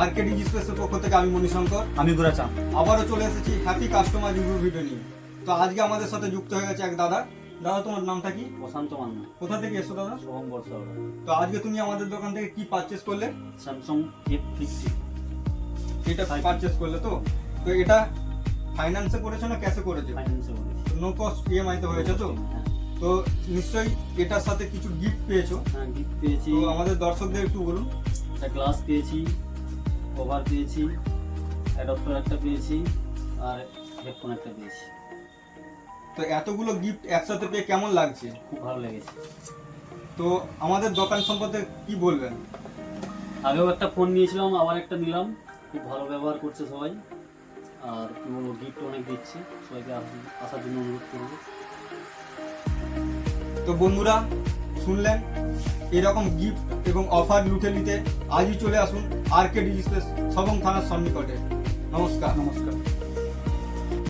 আরকে ডিজিটালের পক্ষ থেকে আমি মণিশঙ্কর, আমি গুরাচাম। আবারও চলে এসেছি হ্যাপি কাস্টমার রিভিউ ভিডিও নিয়ে। তো আজকে আমাদের সাথে যুক্ত হয়ে গেছে এক দাদা। দাদা, তোমার নামটা কি? প্রশান্ত মান্না। কোথা থেকে এসো দাদা? শুভম বর্ষাওড়া। তো আজকে তুমি আমাদের দোকান থেকে কি পারচেস করলে? স্যামসাং F50 এটা পারচেস করলে তো তো এটা ফাইন্যান্সে করেছো না ক্যাশে করেছো? ফাইন্যান্সে করেছি। নো কস্ট ইএমআই তে হয়েছে তো? হ্যাঁ, তো নিশ্চয়ই এটার সাথে কিছু গিফট পেয়েছো। হ্যাঁ, গিফট পেয়েছি। তো আমাদের দর্শকদের একটু বলুন। একটা গ্লাস পেয়েছি, কভার পেয়েছি, অ্যাডাপ্টার একটা পেয়েছি, আর হেডফোন একটা পেয়েছি। তো এতগুলো গিফট একসাথে পেয়ে কেমন লাগছে? খুব ভালো লেগেছে। তো আমাদের দোকান সম্পর্কে কি বলবেন? আগেও একটা ফোন নিয়েছিলাম, আবার একটা নিলাম। খুব ভালো ব্যবহার করছে সবাই, আর কি বলবো, গিফট অনেক দিচ্ছে। সবাইকে আসার জন্য অনুরোধ করবো। তো বন্ধুরা শুনলেন, এরকম গিফট এবং অফার লুটে নিতে আজই চলে আসুন আরকে ডিজিটাল সবং থানার সন্নিকটে। নমস্কার। নমস্কার।